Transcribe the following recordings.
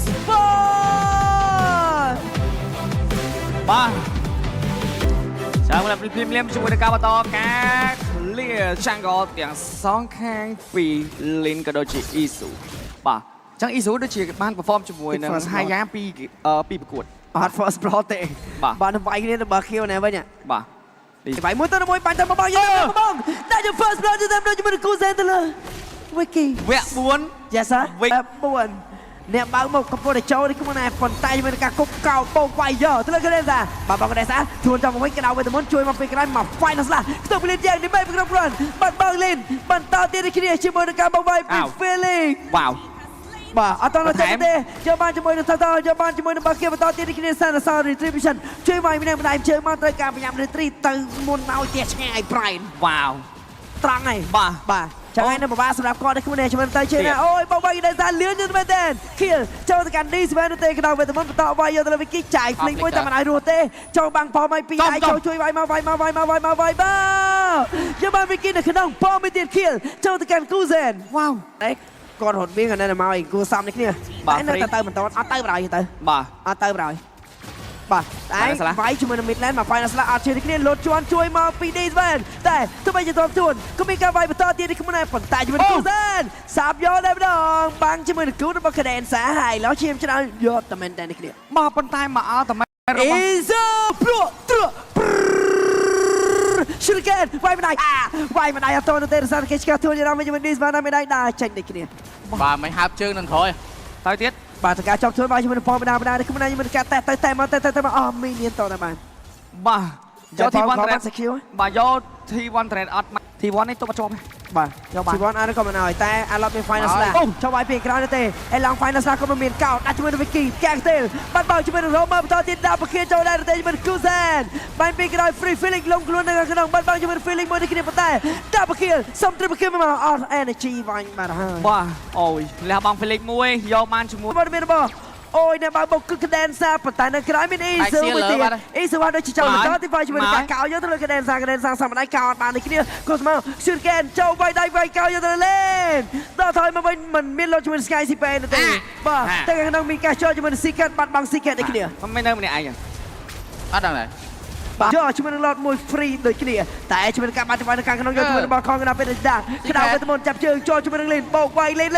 Sport បាទចាំមកព្រៀមៗជាមួយនឹងការបន្តការលាចង្កលទាំងសងខាងពីលីនក៏ដូចជាអ៊ីស៊ូបាទចឹងអ៊ីស៊ូដូចជាបាន perform ជាមួយនឹងហាយ៉ាពីប្រកួតអត់ first blood ទេបាទនឹងវាយគ្នាទៅបើខៀវណែវិញបាទវាយមួយទៅមួយបាញ់ទៅមកបងយើងបងតែជា first blood ទៅតាមជាមួយនឹងគូសែនទៅលើ Wiki វគ្គ4 Yes sir វគ្គ4អ្នកបើកមកកំពុងតែចូលនេះខ្លួនឯងប៉ុន្តែមានការគប់កោបោកវាយយកទៅលើកណ្ដេសាបាទបងកណ្ដេសាជួនចាំមកវិញក្តៅវិញទៅមុនជួយមកពីក្រោយមក final ស្លាខ្ទប់លីនយ៉ាងនេះមិនប្រកបគ្រាន់បាត់បងលីនបន្តទៀតគ្នាជាមួយនឹងការបោកវាយពី feeling វ៉ាវបាទអត់ដល់ចាំទេយកបានជាមួយនឹងតយកបានជាមួយនឹងបាគីបន្តទៀតគ្នាសានសរ retribution ជួយវាយម្នាក់ម្ដាយជើងមកត្រូវការប្រញាប់ retreat ទៅមុនឲ្យទៀតឆ្ងាយ Brian វ៉ាវត្រង់ហើយបាទចឹងហើយនៅពិបាកសម្រាប់គាត់នេះខ្លួនឯងជំនឿទៅជើងអូយបោកវាយដល់សាលឿនយូរមែនទេ kill ចូលទៅកាន់ D ស្វែងទៅក្តៅវេទមន្តបន្តវាយយកទៅលើ Vicky ចាយ flick មួយតែមិនឲ្យរស់ទេចូលបាំងប៉មឲ្យពីរដៃចូលជួយវាយមកបាទយកបាន Vicky នៅក្នុងប៉មមួយទៀត kill ចូលទៅកាន់ Kuzen វ៉ាវគាត់រត់មានកណ្ដេមកឯងគួរសំនេះគ្នាតែនៅតែបន្តអត់ទៅបរោយទៅបាទអត់ទៅបរោយបាទតែវាយជាមួយនឹង midland មក final ស្លាអត់ជឿគ្នាលោតជន់ជួយមកពី Dizvan តែទោះបីជាតបជួនក៏មានការវាយបន្តទៀតនេះខ្លួនឯងប៉ុន្តែជាមួយនឹង Kuzen សាប់យកតែម្ដងបាំងជាមួយនឹងគូរបស់ Cadenza ហើយឡោះឈាមច្រើនយកតែមែនតែនេះគ្នាបាទប៉ុន្តែមកអល់តែមែនរបស់ Iso Pro ឈឺកែវាយម្ដាយវាយម្ដាយអត់តទៅសារគេឆ្កាទួលយកមកជាមួយ Dizvan ណាម្ដាយដើរចេញនេះគ្នាបាទមិនហាប់ជើងនឹងក្រោយទៅទៀតបាទតើការចប់ជួយវាយជាមួយនឹងប៉មម្ដានេះខ្លួនឯងជាមួយនឹងការតែមកអស់មីនៀនតតែបានបាទយក T1 trend បាទយក T1 trend អត់ T1 នេះទុកអត់ជាប់បាទយកបាន T1 អត់ក៏មិនឲ្យតែអាឡប់មាន final ស្លាចូលវាយពីក្រោយទេអេឡង final ស្លាក៏មិនមានកោដាក់ជាមួយនឹង Vicky កាំងទេបាត់បោជាមួយនឹង Roma បន្តទៀតដាក់ប្រគៀចូលដែរទេជាមួយនឹង Kuzen បាញ់ពីក្រោយ free feeling លងខ្លួននៅក្នុងបាត់បោជាមួយនឹង feeling មួយនេះគ្នាប៉ុន្តែដាក់ប្រគៀសុំត្រឹមប្រគៀមកអត់ energy វាញ់បាទហើយបាទអូយលះបង់ feeling មួយយកបានជាមួយបាទមានរបស់អូយអ្នកបើបុកគឺ Cadenza ប៉ុន្តែនៅក្រោយមាន Iso មួយទៀត Iso បានដូចចូលបន្តទីវាយជាមួយនឹងការកោយកទៅលើ Cadenza សាមម្ដាយកោអត់បាននេះគ្នាក៏ស្មើ Shuriken ចូលវាយដៃវាយកោយកទៅលេនដល់ថយមកវិញមិនមានលោតជាមួយ Sky Sipen ទេបាទតែក្នុងមានការចូលជាមួយនឹង Secret បាត់បង់ Secret នេះគ្នាមិននៅម្នាក់ឯងអត់ដឹងទេបាទយកជាមួយនឹងឡតមួយ free ដូចគ្នាតែជាមួយនឹងការបាត់ច្បាស់នៅខាងក្នុងយកជាមួយនឹងបលខងកណ្ដាលពេលដាក្តៅវេទមន្តចាប់ជើងចូលជាមួយនឹងលេនបោកវាយលេន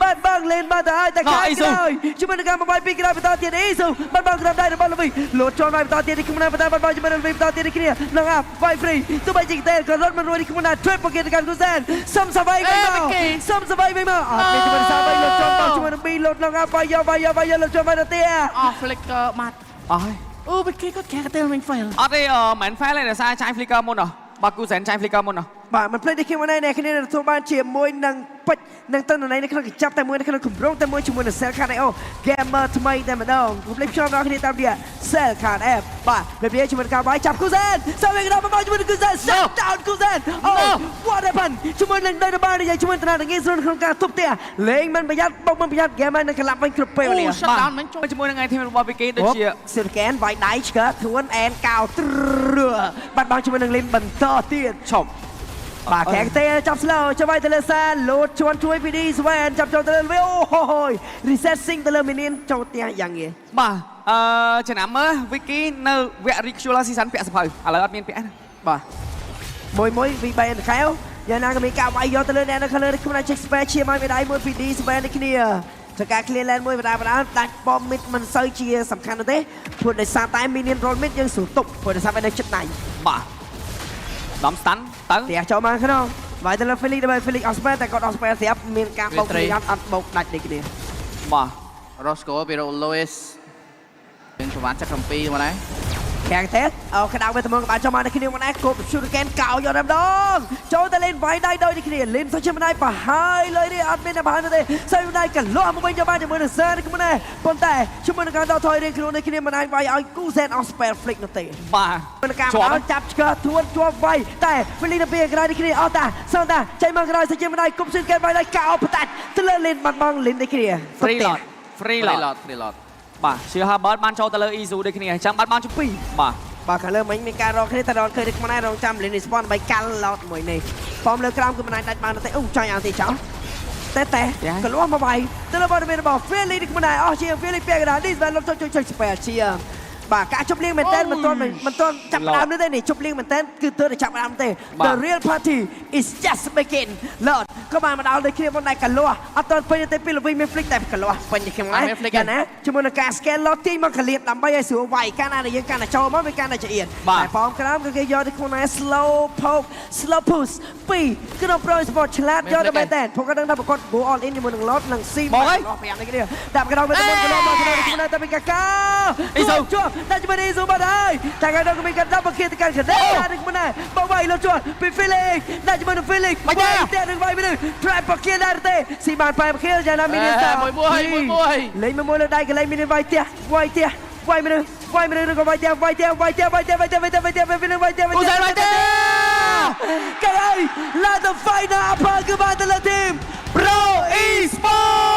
បាទបងលេនបាទទៅហើយតែខាងក្រោយជាមួយនឹងការបំបីពីក្រោយបន្តទៀតអ៊ីស៊ូបាទបងក្រាបដៃរបស់លវីលោតចូលវាយបន្តទៀតនេះខ្ញុំបន្តបាទបងជាមួយនឹងលវីបន្តទៀតនេះគ្នានឹងអាវាយ free ទោះបីជាតែក៏រត់មិនរួចនេះខ្ញុំណា trap បកទៀតកាន់គូសែនសំសវ័យវិញមកអត់មានជាមួយនឹងសាវ័យលោតចូលមកជាមួយនឹង B លោតនឹងអាវាយយកលោតចូលមកទៅទៀតអស់ flicker បាត់អស់ហើយអូវិគីគាត់ខាក់ទៅមិន fail អត់ទេមិន fail ទេដោយសារចាយ flicker មុនហ៎បាទគូសែនចាយ flicker មុនហ៎បាទមិនភ្លេចនេះខ្ញុំនេះគ្នាទទួលបានជាមួយនឹងពេជ្រនឹងតន័យនៅក្នុងកញ្ចប់តែមួយនៅក្នុងគម្រោងតែមួយជាមួយនឹង Cell Card AO Gamer ថ្មីតែម្ដងខ្ញុំលេខខ្ញុំដល់គ្នាតាមរយៈ Cell Card App បាទពេលវាជាមួយការវាយចាប់គូសែនសាវិញដល់មកជាមួយនឹងគូសែន Shut down គូសែនអូ what happened ជាមួយនឹងដៃរបស់និយាយជាមួយត្រាងាយស្រួលក្នុងការទប់ផ្ទះលេងមិនប្រយ័ត្នបុកមិនប្រយ័ត្ន Gamer នឹងក្លាប់វិញគ្រប់ពេលវេលា Shut down មិនជួយជាមួយនឹងឯធីមរបស់វិគីដូចជា Scan វាយដៃឆ្កើខ្លួនអែនកោបាត់បង់ជាមួយនឹងលេងបន្តទៀតឈប់បាទខាងទេចាប់ slow ចាំវាយទៅលើសាលោតជន់ជួយពី D ស្វែនចាប់ចូលទៅលើអូហូយ resetting ទៅលើមីនីនចូលផ្ទះយ៉ាងងាយបាទចំណាំមើលវិគីនៅវគ្គ Ritual Season ពាក់សភៅឥឡូវអត់មានពាក់ណាបាទមួយ V3 អន្តខែវយ៉ាងណាក៏មានការវាយយកទៅលើអ្នកនៅខាងលើខ្ញុំអាច check spare ឈាមឲ្យមេដៃមួយពី D ស្វែននេះគ្នាจากการ clear land មួយបណ្ដាដាច់បមមិតមិនសូវជាសំខាន់ទេព្រោះដោយសារតែ minion roll mid យើងស្រួលទប់ព្រោះដោយសារវានៅចិត្តដៃបាទដំស្តាន់ទៅផ្ទះចូលមកក្នុងវាយទៅលើ Felix ដើម្បី Felix អស់ spare តែគាត់អស់ spare ស្រាប់មានការបោកប្រយ័ត្នអត់បោកដាច់នេះគ្នាបាទ Roscoe ពី Louis មានប្រវត្តិ7មកដែរខាងទេក្តៅវេទមន្តក៏បានចូលមកនៅគ្នាមកដែរគប់ Shuriken កោយកតែម្ដងចូលទៅលេនវាយដៃដោយនេះគ្នាលេនសុខជាម្ដាយប្រហើយលើនេះអត់មានតែប្រហើយទេសើម្ដាយកលាស់មកវិញយកបានជាមួយនឹង Sir នេះគ្នាប៉ុន្តែជាមួយនឹងការដកថយរៀងខ្លួននេះគ្នាមិនអាចវាយឲ្យ Kuzen អស់ spare flick នោះទេបាទមិនការមកចាប់ឆ្កឹះទួនជាប់វាយតែ Felix នៅពីក្រៅនេះគ្នាអត់តាសងតាចេញមកក្រៅសុខជាម្ដាយគប់ Shuriken វាយដៃកោផ្ដាច់ទៅលើលេនបាត់បង់លេននេះគ្នា free lot បាទជា Herbert បានចូលទៅលើ Izu ដូចគ្នាអញ្ចឹងបាត់បង់ជា2បាទខាងលើមិញមានការរកគ្នាតែរកឃើញខ្មែររងចាំលេននេះ spawn ដើម្បីកាល់ឡោតមួយនេះហ្វមលើក្រោមគឺមិនអាចដាច់បានទេអូចាញ់អត់ទេចោល แต่ก็รู้ว่ามาไวแต่ละบอลเป็นบอกเฟรนลี่ที่มันได้อ๋อเชียร์เฟรนลี่เปียกระดาษดิสแบนลบช่วยสเปรเชียร์บ่าการจบเลี้ยงมันเต้นมันต้นจับรามได้นี่จบเลี้ยงมันเต้นคือตัวได้จับรามเต้ The real party is just begin เลิศก็มาดาวเลยคิดว่าในกันลัวอัตอนไปเตะปีลไปไม่ฟลิกแต่กันลัวเป็นยังไงกันนะชั่วโมงการสแกนลอตตี้มันขลีดนำไปให้สูงไวการอะไรยังการโชว์มันเป็นการละเอียดแต่พร้อมครับก็คือยอดที่คนไหน slow poke slow push ปีก็ต้องโปรยสปอร์ตฉลาดยอดไปแต่พวกก็ต้องทำประกอบบูออลอินอยู่บนหนึ่งรถหนึ่งซีมรอพยายามในกันเดียวดับกระดองเป็นตัวกระดองมากันเลยคนไหนแต่เป็นกาก้าชั่วน่าจะไม่ได้สูงมาได้แต่กระดองก็มีการดับเคียร์การขัดแย้งได้คนไหนบอกไวแล้วชั่วเป็นฟิลิกน่าจะเป็นฟิลิกไม่ได้เตะหนึ่งไวไปหนึ่งทรายปักเคียร์ได้เตะสีบานไปปักเคียร์จะนำมินิสตาร์เลยไม่มวยเลยได้กันเลยมินิไวเตียไวไปหนึ่งก็ไวเตียไปหนึ่งไวเตียกันเลยลาดไฟหน้าพาขึ้นมาแต่ละทีม Pro Esports